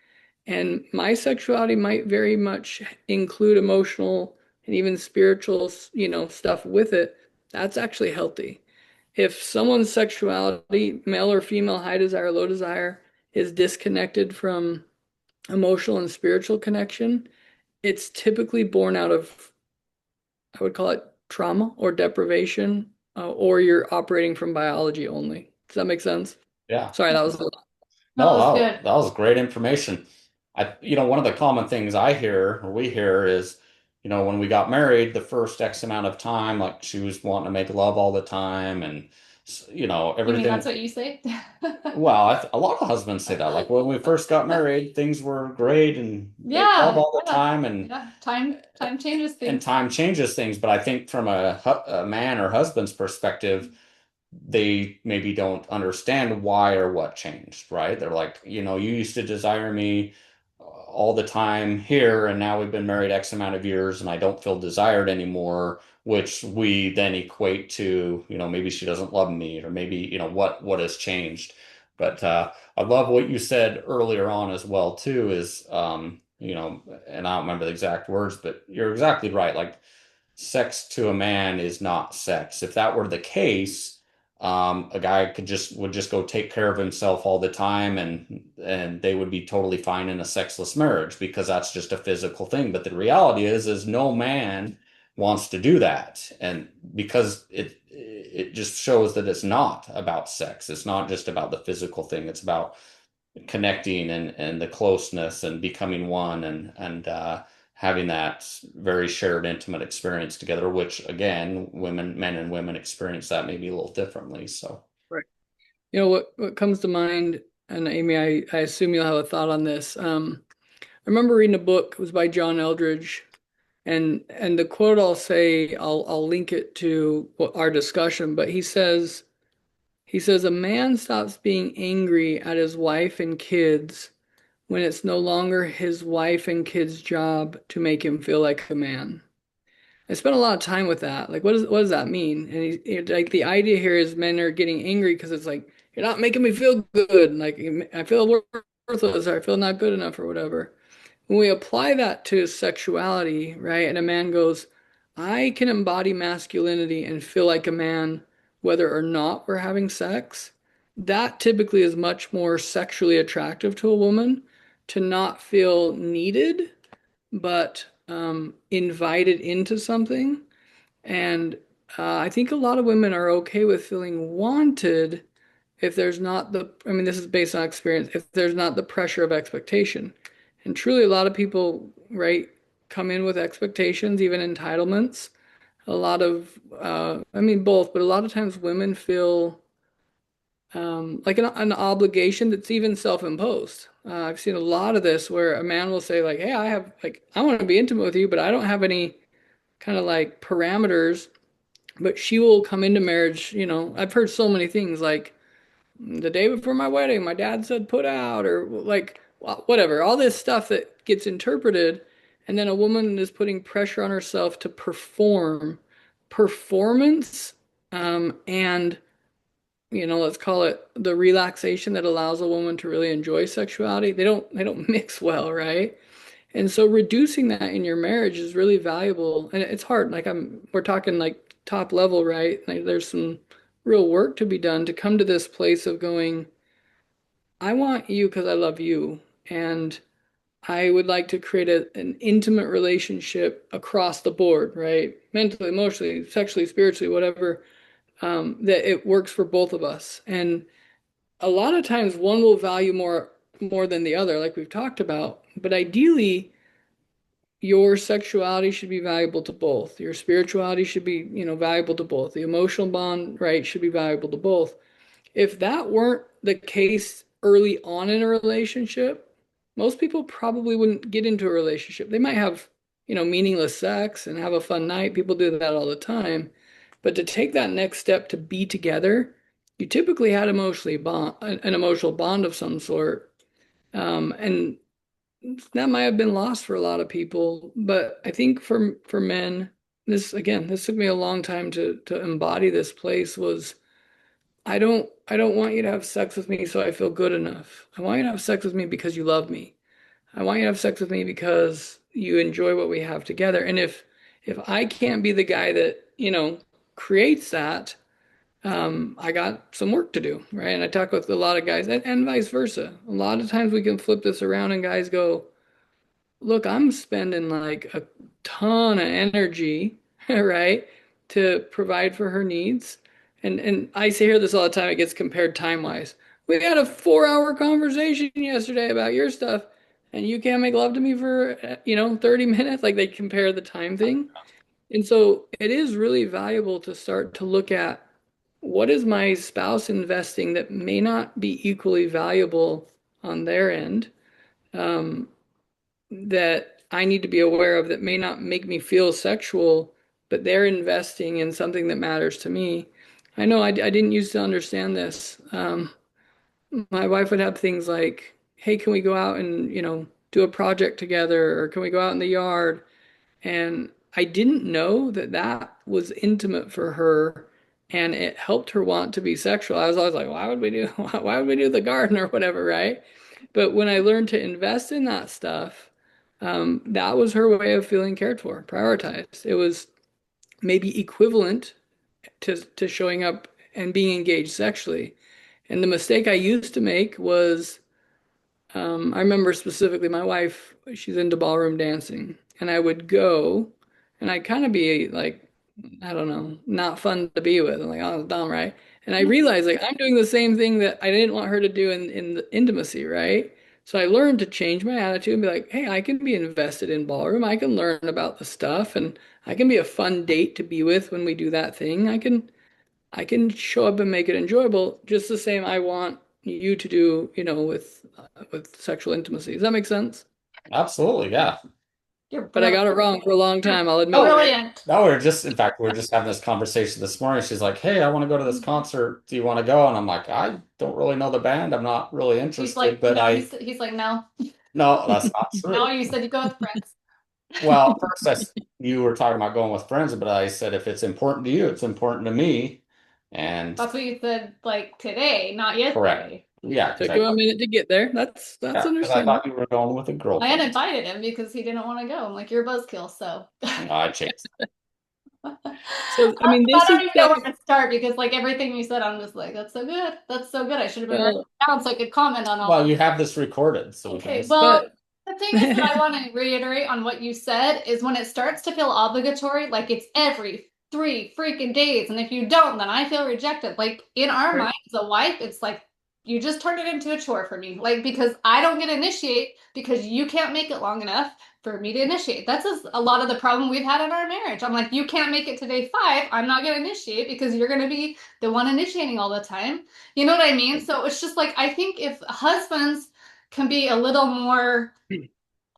and my sexuality might very much include emotional and even spiritual, stuff with it. That's actually healthy. If someone's sexuality, male or female, high desire, low desire, is disconnected from emotional and spiritual connection, it's typically born out of, I would call it trauma or deprivation, or you're operating from biology only. Does that make sense? yeah. Sorry, that was a lot. No, No, it was good. that was great information. One of the common things I hear or we hear is, when we got married, the first X amount of time, like she was wanting to make love all the time and, You mean that's everything. what you say? Well, a lot of husbands say that. Like when we first got married, things were great and make love Yeah, all the yeah, time and yeah. Time changes and things. time changes things. But I think from a man or husband's perspective, they maybe don't understand why or what changed, right? They're like, you used to desire me all the time here, and now we've been married X amount of years, and I don't feel desired anymore, which we then equate to, maybe she doesn't love me, or maybe, what has changed. But I love what you said earlier on as well, too, is, and I don't remember the exact words, but you're exactly right. Like, sex to a man is not sex. If that were the case, a guy would just go take care of himself all the time, and they would be totally fine in a sexless marriage because that's just a physical thing. But the reality is no man wants to do that, and because it just shows that it's not about sex. It's not just about the physical thing. It's about connecting and the closeness and becoming one and having that very shared intimate experience together, which again, men and women experience that maybe a little differently. So Right. You know what comes to mind, and Amy, I assume you'll have a thought on this. I remember reading a book, it was by John Eldridge, and the quote I'll say, I'll link it to our discussion, but he says a man stops being angry at his wife and kids when it's no longer his wife and kids' job to make him feel like a man. I spent a lot of time with that. Like, what does that mean? And like the idea here is men are getting angry because it's like you're not making me feel good. Like I feel worthless, or I feel not good enough, or whatever. When we apply that to sexuality, right? And a man goes, I can embody masculinity and feel like a man whether or not we're having sex. That typically is much more sexually attractive to a woman to not feel needed, but invited into something. And I think a lot of women are okay with feeling wanted if there's not I mean, this is based on experience, if there's not the pressure of expectation. And truly, a lot of people, right, come in with expectations, even entitlements. A lot of, I mean, both, but a lot of times women feel like an obligation that's even self-imposed. I've seen a lot of this where a man will say, like, hey, I want to be intimate with you, but I don't have any kind of like parameters. But she will come into marriage, I've heard so many things like, the day before my wedding, my dad said put out, or like whatever, all this stuff that gets interpreted. And then a woman is putting pressure on herself to perform performance, and, let's call it the relaxation that allows a woman to really enjoy sexuality. They don't mix well, right? And so reducing that in your marriage is really valuable. And it's hard. Like we're talking like top level, right? Like there's some real work to be done to come to this place of going, I want you because I love you. And I would like to create an intimate relationship across the board, right? Mentally, emotionally, sexually, spiritually, whatever, that it works for both of us. And a lot of times one will value more than the other, like we've talked about. But ideally, your sexuality should be valuable to both. Your spirituality should be, valuable to both. The emotional bond, right, should be valuable to both. If that weren't the case early on in a relationship, most people probably wouldn't get into a relationship. They might have, meaningless sex and have a fun night. People do that all the time. But to take that next step to be together, you typically had an emotional bond of some sort. And that might have been lost for a lot of people, but I think for men, this took me a long time to embody this place was I don't want you to have sex with me so I feel good enough. I want you to have sex with me because you love me. I want you to have sex with me because you enjoy what we have together. And if I can't be the guy that, creates that, I got some work to do, right? And I talk with a lot of guys and vice versa. A lot of times we can flip this around and guys go, look, I'm spending like a ton of energy, right, to provide for her needs. And I hear this all the time. It gets compared time wise. We had a 4 hour conversation yesterday about your stuff, and you can't make love to me for 30 minutes. Like they compare the time thing. And so it is really valuable to start to look at what is my spouse investing that may not be equally valuable on their end. Um, that I need to be aware of that may not make me feel sexual, but they're investing in something that matters to me. I know I didn't used to understand this. My wife would have things like, "Hey, can we go out and, do a project together, or can we go out in the yard?" And I didn't know that that was intimate for her, and it helped her want to be sexual. I was always like, "Why would we do, why would we do the garden or whatever, right?" But when I learned to invest in that stuff, that was her way of feeling cared for, prioritized. It was maybe equivalent to showing up and being engaged sexually. And the mistake I used to make was I remember specifically my wife, she's into ballroom dancing, and I would go and I'd kind of be like, I don't know, not fun to be with. I'm like, oh, it's dumb, right? And I realized like I'm doing the same thing that I didn't want her to do in the intimacy, right? So I learned to change my attitude and be like, hey, I can be invested in ballroom. I can learn about the stuff and I can be a fun date to be with when we do that thing. I can show up and make it enjoyable just the same I want you to do, with sexual intimacy. Does that make sense? Absolutely, yeah. You're But I brilliant. got it wrong for a long You're time, I'll admit. brilliant. No, in fact, we are just having this conversation this morning. She's like, "Hey, I want to go to this concert. Do you want to go?" And I'm like, "I don't really know the band. I'm not really He's interested, like, but no, he's like, no. no, that's not No, true." you said you go with friends. Well, first, you were talking about going with friends, but I said if it's important to you, it's important to me. And That's what you said like today, not correct. yesterday. Yeah, because Took you a minute to get there. That's I understandable. thought you were going with a I had girlfriend. invited him because he didn't want to go. I'm like, you're a buzzkill, so. I changed. So, I mean, I this don't is even know stuff. where to start because like everything you said, I'm just like, that's so good. That's so good. I should have been writing Well, it down so I could comment on all Well, of you it. have this recorded, so we can Okay, listen. well, but the thing is that I want to reiterate on what you said is when it starts to feel obligatory, like it's every 3 freaking days, and if you don't, then I feel rejected. Like in our right. mind as a wife, it's like you just turned it into a chore for me. Like because I don't get to initiate because you can't make it long enough for me to initiate. That's a lot of the problem we've had in our marriage. I'm like, you can't make it to day 5. I'm not going to initiate because you're going to be the one initiating all the time. You know what I mean? So it's just like I think if husbands can be a little more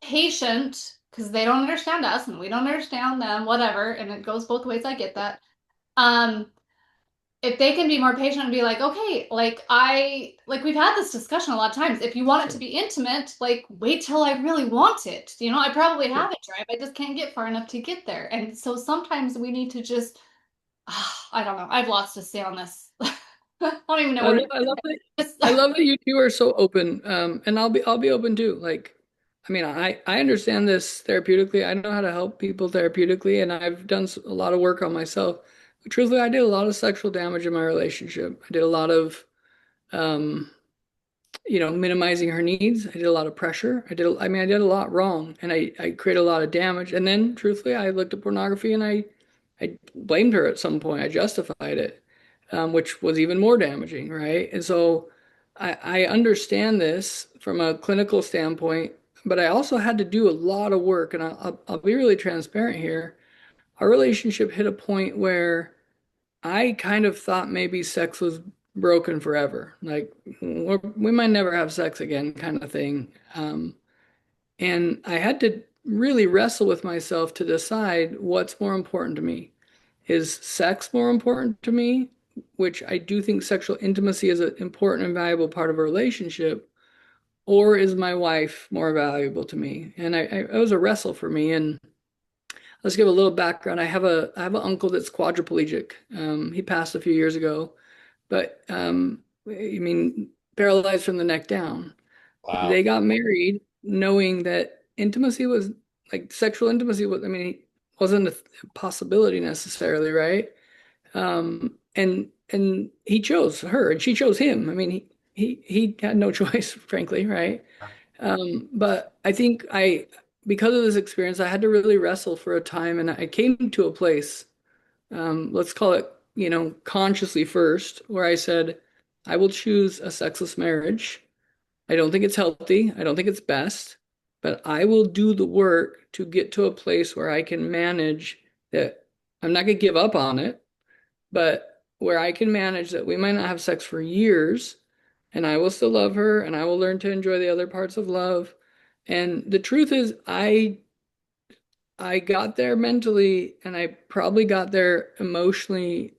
patient because they don't understand us and we don't understand them, whatever, and it goes both ways. I get that. Um, if they can be more patient and be like, okay, like we've had this discussion a lot of times. If you want it to Sure. be intimate, like wait till I really want it. You know, I probably Sure. have it drive. I just can't get far enough to get there. And so sometimes we need to just, I don't know. I have lots to say on this. I don't even know I where love, to I love that. just, I love that you two are so open. And I'll be open too. Like, I mean, I understand this therapeutically. I know how to help people therapeutically, and I've done a lot of work on myself. But truthfully, I did a lot of sexual damage in my relationship. I did a lot of, um, minimizing her needs. I did a lot of pressure. I did a lot wrong, and I created a lot of damage. And then, truthfully, I looked at pornography and I blamed her at some point. I justified it, which was even more damaging, right? And so I understand this from a clinical standpoint, but I also had to do a lot of work, and I'll be really transparent here. Our relationship hit a point where I kind of thought maybe sex was broken forever. Like we might never have sex again, kind of thing. And I had to really wrestle with myself to decide what's more important to me. Is sex more important to me? Which I do think sexual intimacy is an important and valuable part of a relationship, or is my wife more valuable to me? And it was a wrestle for me. And let's give a little background. I have an uncle that's quadriplegic. He passed a few years ago, but I mean, paralyzed from the neck down. Wow. They got married knowing that intimacy was like sexual intimacy was, I mean, wasn't a possibility necessarily, right? And he chose her and she chose him. I mean, he had no choice, frankly, right? But I think because of this experience, I had to really wrestle for a time, and I came to a place, let's call it, consciously first, where I said, I will choose a sexless marriage. I don't think it's healthy. I don't think it's best, but I will do the work to get to a place where I can manage that. I'm not going to give up on it, but where I can manage that we might not have sex for years and I will still love her and I will learn to enjoy the other parts of love. And the truth is, I got there mentally and I probably got there emotionally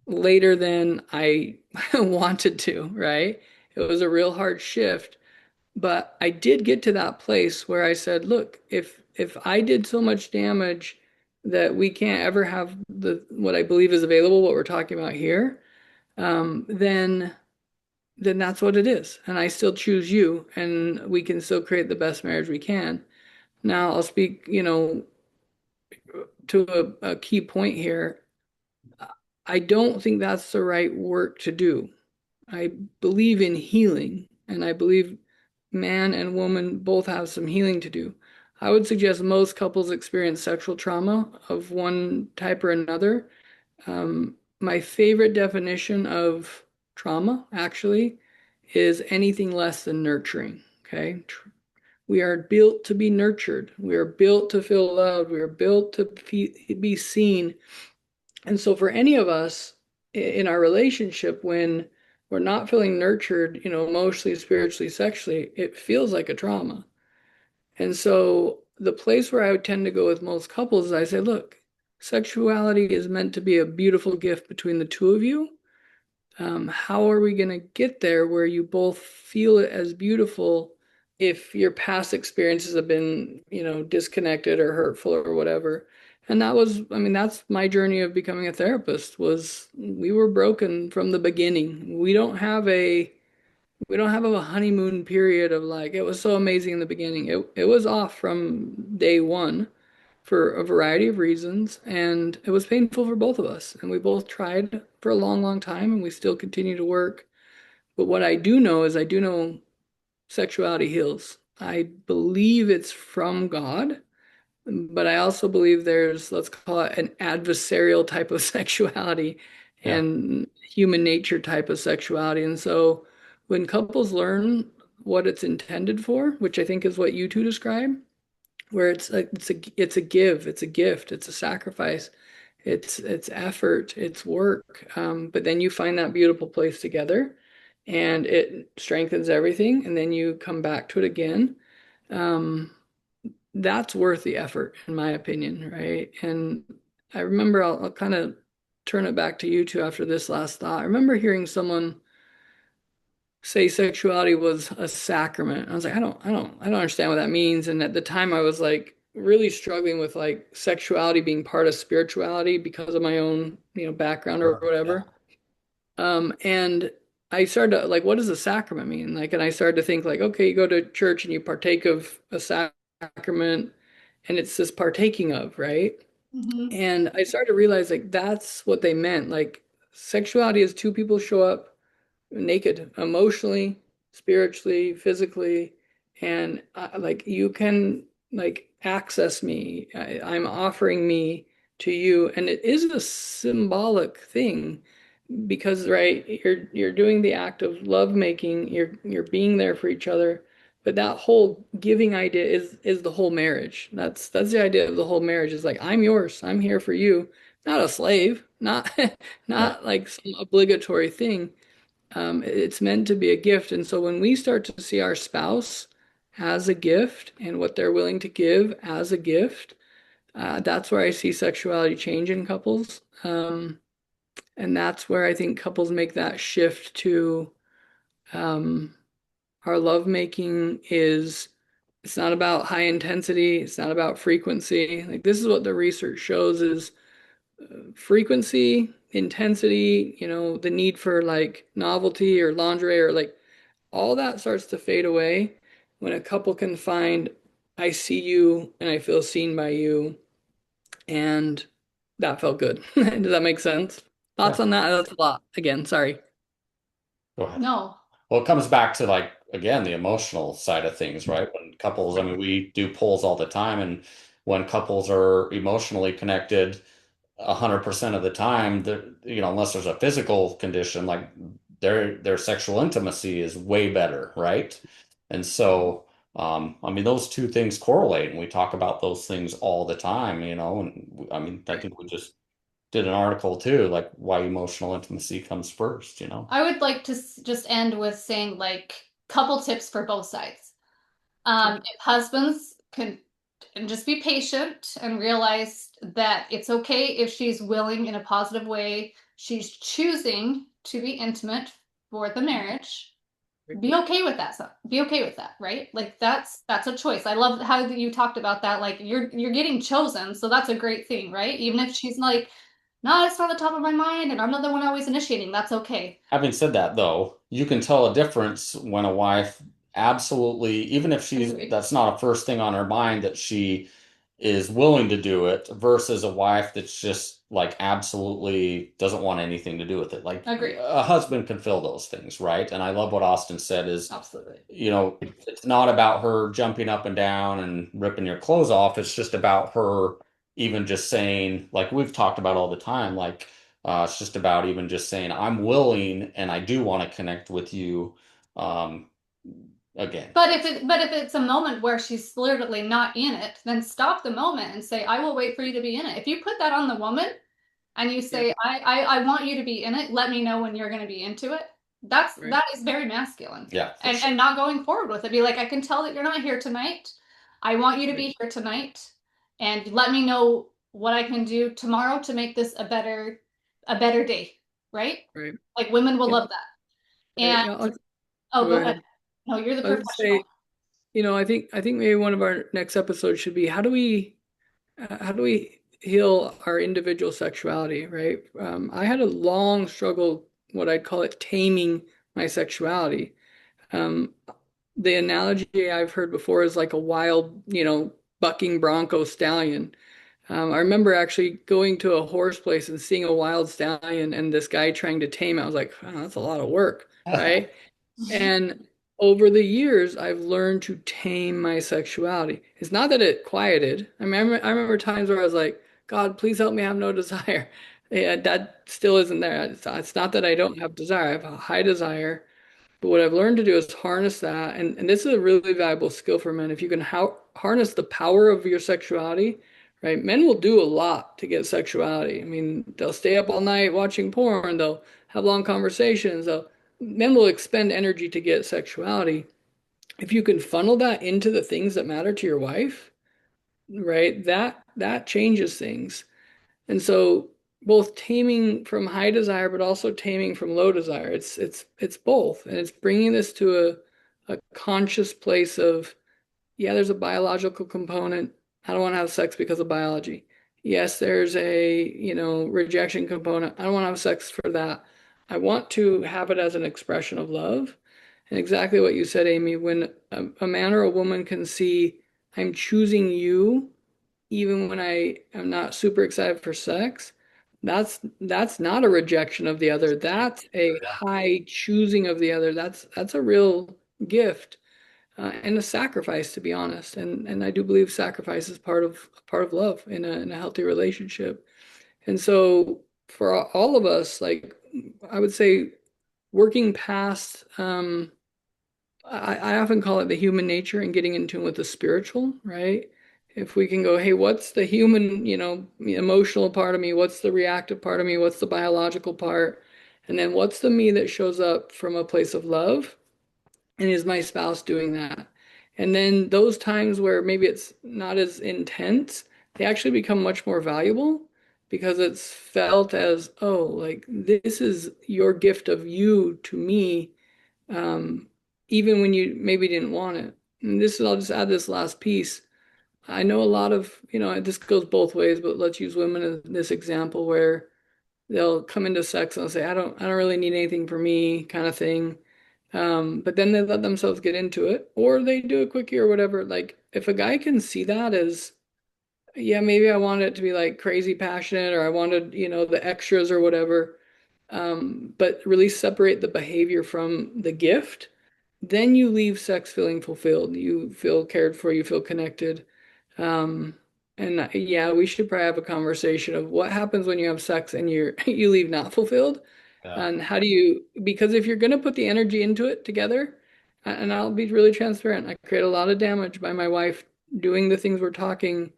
later than I wanted to, right? It was a real hard shift, but I did get to that place where I said, look, if I did so much damage that we can't ever have the what I believe is available, what we're talking about here, then that's what it is. And I still choose you, and we can still create the best marriage we can. Now, I'll speak, to a key point here. I don't think that's the right work to do. I believe in healing, and I believe man and woman both have some healing to do. I would suggest most couples experience sexual trauma of one type or another. My favorite definition of trauma, actually, is anything less than nurturing. Okay. We are built to be nurtured. We are built to feel loved. We are built to be seen. And so, for any of us in our relationship, when we're not feeling nurtured, emotionally, spiritually, sexually, it feels like a trauma. And so, the place where I would tend to go with most couples is I say, look, sexuality is meant to be a beautiful gift between the two of you. How are we going to get there where you both feel it as beautiful if your past experiences have been, disconnected or hurtful or whatever? And that was, I mean, that's my journey of becoming a therapist was we were broken from the beginning. We don't have a honeymoon period of like it was so amazing in the beginning. It was off from day one for a variety of reasons, and it was painful for both of us. And we both tried for a long, long time, and we still continue to work. But what I do know is I do know sexuality heals. I believe it's from God, but I also believe there's, let's call it an adversarial type of sexuality Yeah. and human nature type of sexuality. And so when couples learn what it's intended for, which I think is what you two describe, where it's a give, it's a gift, it's a sacrifice, it's effort, it's work. But then you find that beautiful place together, and it strengthens everything, and then you come back to it again. Um, that's worth the effort, in my opinion, right? And I remember I'll kind of turn it back to you two after this last thought. I remember hearing someone say sexuality was a sacrament. I was like, I don't understand what that means. And at the time I was like really struggling with like sexuality being part of spirituality because of my own, background or Sure. Yeah. whatever. And I started to like, what does a sacrament mean? Like, and I started to think like, okay, you go to church and you partake of a sacrament and it's this partaking of, right? Mm-hmm. And I started to realize like that's what they meant. Like sexuality is two people show up naked emotionally, spiritually, physically, and like you can like access me. I'm offering me to you, and it is a symbolic thing because right, you're doing the act of love making. You're being there for each other. But that whole giving idea is the whole marriage. That's the idea of the whole marriage is like I'm yours. I'm here for you, not a slave, not Right. not like some obligatory thing. It's meant to be a gift. And so when we start to see our spouse as a gift and what they're willing to give as a gift, that's where I see sexuality change in couples. And that's where I think couples make that shift to um, our lovemaking is it's not about high intensity, it's not about frequency. Like this is what the research shows is frequency, intensity, the need for like novelty or lingerie or like all that starts to fade away when a couple can find I see you and I feel seen by you, and that felt good. Does that make sense? Yeah. Thoughts on that? That's a lot. Again, sorry. Go ahead. No. Well, it comes back to like again the emotional side of things, right? When couples, I mean, we do polls all the time, and when couples are emotionally connected, 100% of the time, unless there's a physical condition, like their sexual intimacy is way better, right? And so, I mean, those two things correlate, and we talk about those things all the time, and I mean, I think we just did an article too, like why emotional intimacy comes first. I would like to just end with saying like couple tips for both sides. Sure. If husbands can and just be patient and realize that it's okay if she's willing in a positive way she's choosing to be intimate for the marriage, be okay with that. So be okay with that, right? Like that's a choice. I love how you talked about that. Like you're getting chosen, so that's a great thing, right? Even if she's like, no, it's not the top of my mind, and I'm not the one always initiating. That's okay. Having said that, though, you can tell a difference when a wife absolutely, even if Agreed. that's not a first thing on her mind, that she is willing to do it versus a wife that's just like absolutely doesn't want anything to do with it. Like Agreed. a husband can feel those things, right? And I love what Austin said is, Absolutely. it's not about her jumping up and down and ripping your clothes off. It's just about her even just saying, like we've talked about all the time, like, it's just about even just saying, I'm willing and I do want to connect with you um, again. But if it's a moment where she's literally not in it, then stop the moment and say, I will wait for you to be in it. If you put that on the woman and you Yeah, say, I want you to be in it, let me know when you're going to be into it. right, That is very masculine. Yeah, for sure. And not going forward with it. Be like, I can tell that you're not here tonight. I want you to right, be here tonight, and let me know what I can do tomorrow to make this a better day, right? right. Like women will Yeah, love that. right. And Yeah, oh, go go ahead. ahead. No, you're the I was gonna professional. say, I think maybe one of our next episodes should be how do we heal our individual sexuality, right? I had a long struggle, what I'd call it, taming my sexuality. Um, the analogy I've heard before is like a wild, bucking bronco stallion. I remember actually going to a horse place and seeing a wild stallion and this guy trying to tame it. I was like, oh, that's a lot of work, right? And over the years, I've learned to tame my sexuality. It's not that it quieted. I remember times where I was like, God, please help me have no desire. Yeah, that still isn't there. It's not that I don't have desire. I have a high desire. But what I've learned to do is harness that. And this is a really valuable skill for men. If you can harness the power of your sexuality, right? Men will do a lot to get sexuality. I mean, they'll stay up all night watching porn. They'll have long conversations. Men will expend energy to get sexuality. If you can funnel that into the things that matter to your wife, right? That changes things. And so both taming from high desire, but also taming from low desire. It's both, and it's bringing this to a conscious place of, yeah, there's a biological component. I don't want to have sex because of biology. Yes, there's a, rejection component. I don't want to have sex for that. I want to have it as an expression of love. And exactly what you said, Amy, when a man or a woman can see, I'm choosing you even when I am not super excited for sex, that's not a rejection of the other. That's a Yeah. high choosing of the other. That's a real gift and a sacrifice, to be honest. And I do believe sacrifice is part of love in a healthy relationship. And so for all of us, like I would say, working past I often call it the human nature and getting in tune with the spiritual, right? If we can go, hey, what's the human, emotional part of me? What's the reactive part of me? What's the biological part? And then what's the me that shows up from a place of love? And is my spouse doing that? And then those times where maybe it's not as intense, they actually become much more valuable because it's felt as, oh, like this is your gift of you to me, um, even when you maybe didn't want it. And I'll just add this last piece. I know a lot of, this goes both ways, but let's use women in this example where they'll come into sex and they'll say, I don't really need anything for me, kind of thing. But then they let themselves get into it, or they do a quickie or whatever. Like, if a guy can see that as, yeah, maybe I wanted it to be like crazy passionate, or I wanted, the extras or whatever, but really separate the behavior from the gift, then you leave sex feeling fulfilled. You feel cared for, you feel connected. Um, and yeah, we should probably have a conversation of what happens when you have sex and you leave not fulfilled. Yeah. And how do you, because if you're going to put the energy into it together, and I'll be really transparent, I create a lot of damage by my wife doing the things we're talking,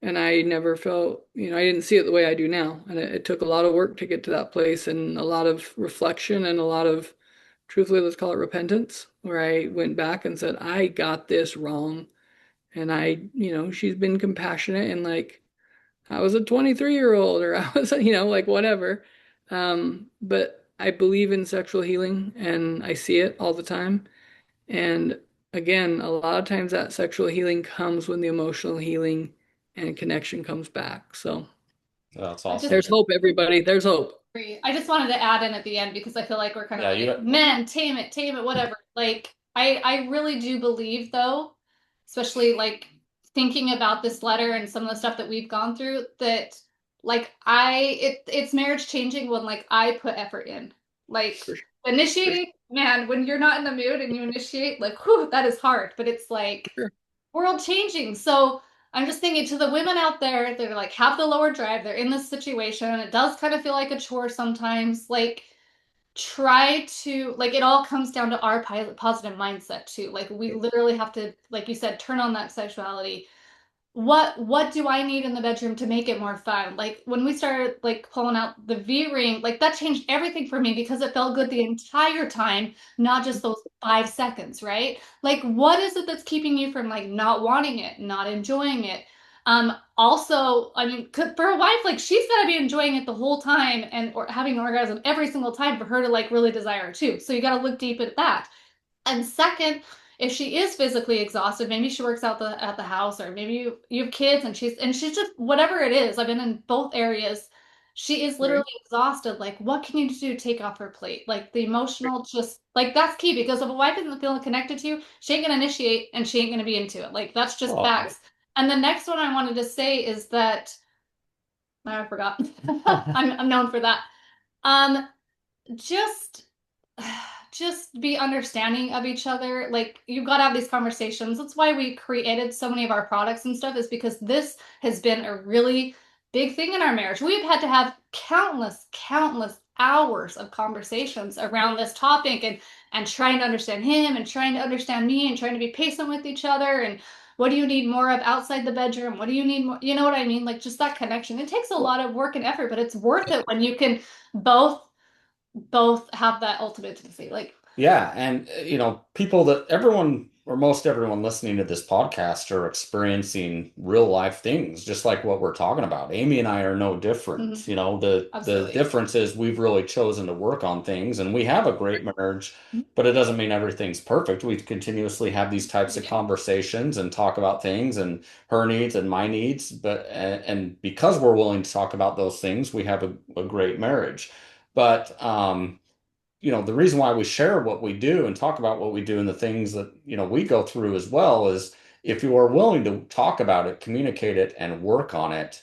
and I never felt, I didn't see it the way I do now. And it took a lot of work to get to that place and a lot of reflection and a lot of, truthfully, let's call it repentance, where I went back and said, I got this wrong. And she's been compassionate and like, I was a 23-year-old or I was, like whatever. But I believe in sexual healing and I see it all the time. And again, a lot of times that sexual healing comes when the emotional healing and connection comes back. So That's I just awesome. there's hope, everybody. There's hope. agree. I just wanted to add in at the end because I feel like we're kind of Yeah, you like, men, tame it, whatever. Like, I really do believe though, especially like thinking about this letter and some of the stuff that we've gone through, that like it's marriage changing when like I put effort in. Like For sure. For initiating, man, when you're not in the mood and you initiate, like, whew, that is hard, but it's like sure. world changing. So I'm just thinking to the women out there that are like have the lower drive, they're in this situation, and it does kind of feel like a chore sometimes. Like try to like it all comes down to our positive mindset too. Like we literally have to, like you said, turn on that sexuality. What do I need in the bedroom to make it more fun? Like when we started like pulling out the V ring, like that changed everything for me because it felt good the entire time, not just those 5 seconds, right? Like what is it that's keeping you from like not wanting it, not enjoying it? Also, I mean, for a wife, like she's got to be enjoying it the whole time and or having an orgasm every single time for her to like really desire it too. So you got to look deep at that. And second, if she is physically exhausted, maybe she works out at the house, or maybe you have kids and she's just whatever it is. I've been in both areas. She is literally Right. exhausted. Like, what can you do to take off her plate? Like the emotional, just like that's key because if a wife isn't feeling connected to you, she ain't gonna initiate and she ain't gonna be into it. Like that's just well, facts. And the next one I wanted to say is that I forgot. I'm known for that. Um, just just be understanding of each other. Like you've got to have these conversations. That's why we created so many of our products and stuff, is because this has been a really big thing in our marriage. We've had to have countless hours of conversations around this topic and trying to understand him and trying to understand me and trying to be patient with each other and what do you need more of outside the bedroom? What do you need more? You know what I mean? Like just that connection. It takes a lot of work and effort, but it's worth it when you can both have that ultimate intimacy. Like, yeah, and people that everyone or most everyone listening to this podcast are experiencing real life things, just like what we're talking about. Amy and I are no different. mhm, The absolutely. difference is we've really chosen to work on things, and we have a great marriage, Mhm. but it doesn't mean everything's perfect. We continuously have these types of Yeah. conversations and talk about things and her needs and my needs. But and because we're willing to talk about those things, we have a great marriage. But the reason why we share what we do and talk about what we do and the things that, we go through as well is if you are willing to talk about it, communicate it, and work on it,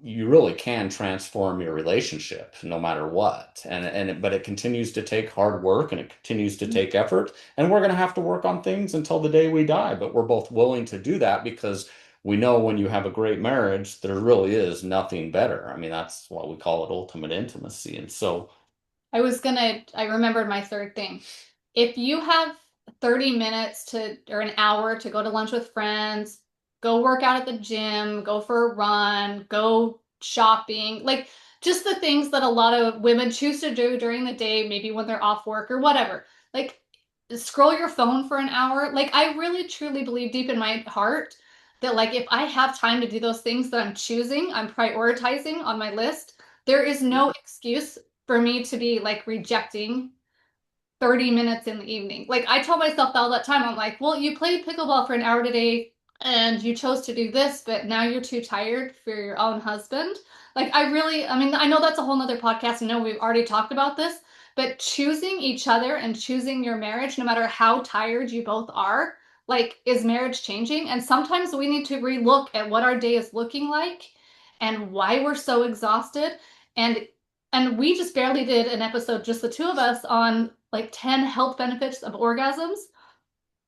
you really can transform your relationship no matter what. But it continues to take hard work and it continues to Mhm. take effort. And we're going to have to work on things until the day we die. But we're both willing to do that because we know when you have a great marriage, there really is nothing better. I mean, that's what we call it ultimate intimacy. And so, I remembered my third thing. If you have 30 minutes to, or an hour to go to lunch with friends, go work out at the gym, go for a run, go shopping, like just the things that a lot of women choose to do during the day, maybe when they're off work or whatever. Like scroll your phone for an hour. Like I really truly believe deep in my heart that like if I have time to do those things that I'm choosing, I'm prioritizing on my list, there is no excuse for me to be like rejecting 30 minutes in the evening. Like I tell myself all that time, I'm like, well, you played pickleball for an hour today and you chose to do this, but now you're too tired for your own husband. Like I mean, I know that's a whole nother podcast. I know we've already talked about this, but choosing each other and choosing your marriage, no matter how tired you both are, like is marriage changing? And sometimes we need to relook at what our day is looking like and why we're so exhausted. And we just barely did an episode, just the two of us, on like 10 health benefits of orgasms.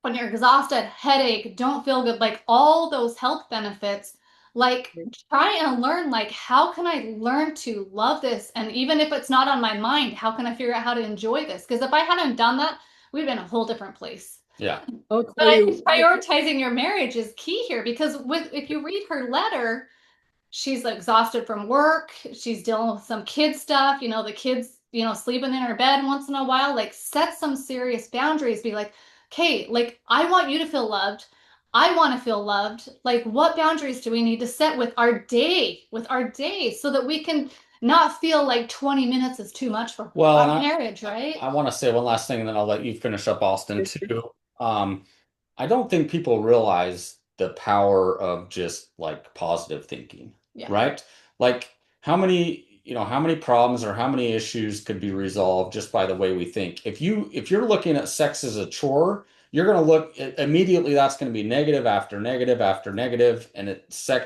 When you're exhausted, headache, don't feel good, like all those health benefits, like try and learn, like, how can I learn to love this? And even if it's not on my mind, how can I figure out how to enjoy this? Because if I hadn't done that, we'd been a whole different place. yeah. I'll But tell I think you, prioritizing your marriage is key here because if you read her letter, she's exhausted from work. She's dealing with some kid stuff, the kids, sleeping in her bed once in a while. Like, set some serious boundaries. Be like, okay, like, I want you to feel loved. I want to feel loved. Like, what boundaries do we need to set with our day, so that we can not feel like 20 minutes is too much for Well, and our marriage, right? I want to say one last thing, and then I'll let you finish up, Austin, too. Um, I don't think people realize the power of just like positive thinking, Yeah. right? Like how many problems or how many issues could be resolved just by the way we think. If you're looking at sex as a chore, you're going to look immediately that's going to be negative after negative after negative, and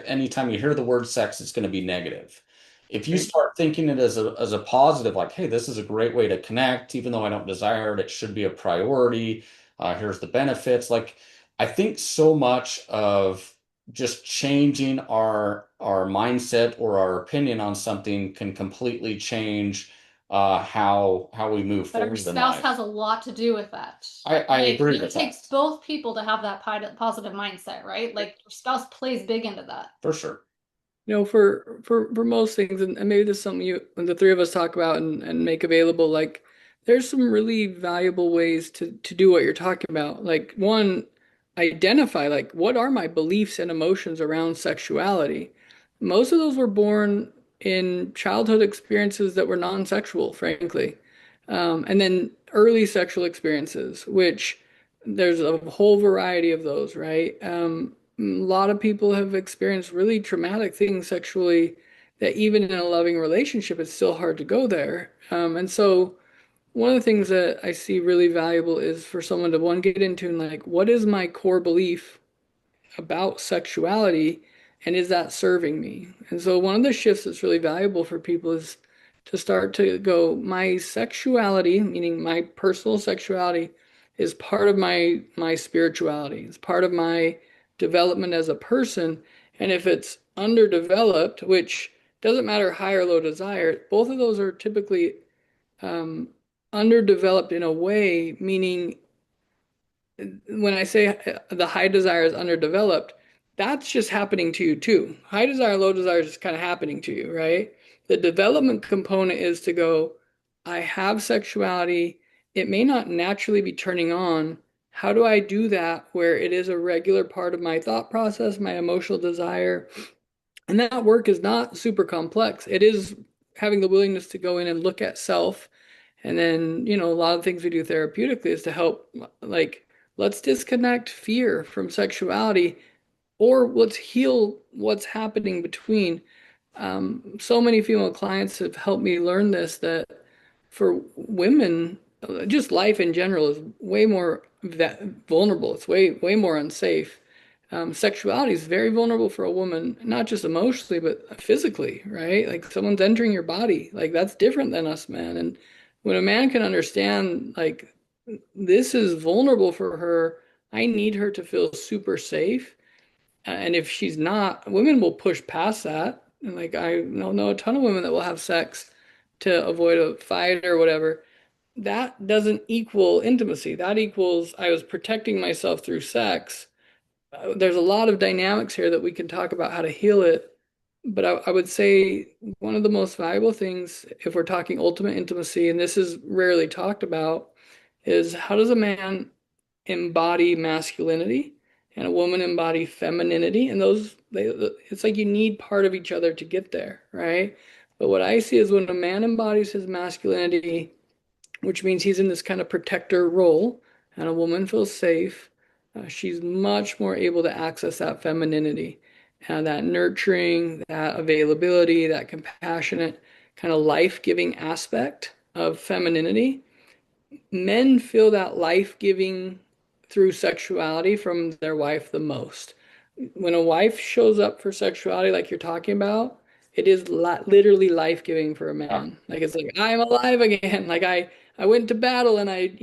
anytime you hear the word sex, it's going to be negative. If you Right. start thinking it as a positive, like, hey, this is a great way to connect, even though I don't desire it, it should be a priority. Here's the benefits. Like, I think so much of just changing our mindset or our opinion on something can completely change how we move But our forward in spouse life. has a lot to do with that. I Like, agree it with that takes both people to have that positive mindset, right? Like, your spouse plays big into that. for sure. For most things, and maybe this is something you and the three of us talk about and make available, like there's some really valuable ways to do what you're talking about. Like one, identify like what are my beliefs and emotions around sexuality. Most of those were born in childhood experiences that were non-sexual, frankly. And then early sexual experiences, which there's a whole variety of those, right? A lot of people have experienced really traumatic things sexually that even in a loving relationship, it's still hard to go there. And so one of the things that I see really valuable is for someone to one get into and like, what is my core belief about sexuality and is that serving me? And so one of the shifts that's really valuable for people is to start to go, my sexuality, meaning my personal sexuality, is part of my spirituality. It's part of my development as a person. And if it's underdeveloped, which doesn't matter high or low desire, both of those are typically um, underdeveloped in a way, meaning when I say the high desire is underdeveloped, that's just happening to you too. High desire, low desire is just kind of happening to you, right? The development component is to go, I have sexuality. It may not naturally be turning on. How do I do that where it is a regular part of my thought process, my emotional desire? And that work is not super complex. It is having the willingness to go in and look at self. And then, a lot of things we do therapeutically is to help, like, let's disconnect fear from sexuality or let's heal what's happening between. So many female clients have helped me learn this that for women, just life in general is way more vulnerable. It's way more unsafe. Sexuality is very vulnerable for a woman, not just emotionally, but physically, right? Like someone's entering your body. Like that's different than us, man. And when a man can understand, like, this is vulnerable for her, I need her to feel super safe. And if she's not, women will push past that. And like, I know a ton of women that will have sex to avoid a fight or whatever. That doesn't equal intimacy. That equals I was protecting myself through sex. There's a lot of dynamics here that we can talk about how to heal it. But I would say one of the most valuable things, if we're talking ultimate intimacy, and this is rarely talked about, is how does a man embody masculinity and a woman embody femininity? And it's like you need part of each other to get there, right? But what I see is when a man embodies his masculinity, which means he's in this kind of protector role, and a woman feels safe. She's much more able to access that femininity and that nurturing, that availability, that compassionate, kind of life giving aspect of femininity. Men feel that life giving through sexuality from their wife the most. When a wife shows up for sexuality, like you're talking about, it is literally life giving for a Yeah. man. Like it's like I'm alive again. Like I went to battle and I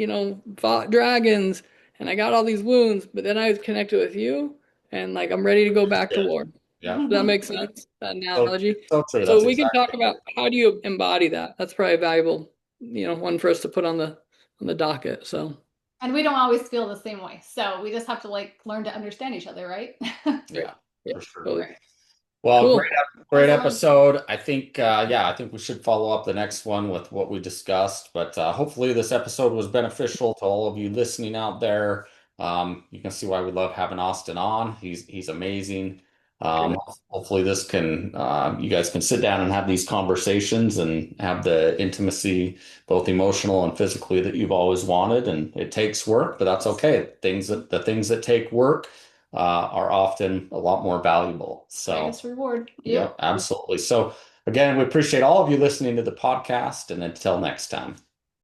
fought dragons and I got all these wounds, but then I was connected with you and like I'm ready to go back to Yeah. war. Does Yeah. that make sense? That So, analogy. so true. So That's we can exactly. talk about how do you embody that. That's probably a valuable, one for us to put on the docket. So And we don't always feel the same way. So we just have to like learn to understand each other, right? Yeah, yeah, for sure. totally. Right. Well, Cool. great episode. I think, yeah, I think we should follow up the next one with what we discussed. But hopefully, this episode was beneficial to all of you listening out there. You can see why we love having Austin on. He's amazing. Good. Hopefully this can, you guys can sit down and have these conversations and have the intimacy, both emotional and physically, that you've always wanted. And it takes work, but that's okay. The things that take work, are often a lot more valuable. So, Greatest reward. yeah, Yep. absolutely. So again, we appreciate all of you listening to the podcast, and until next time.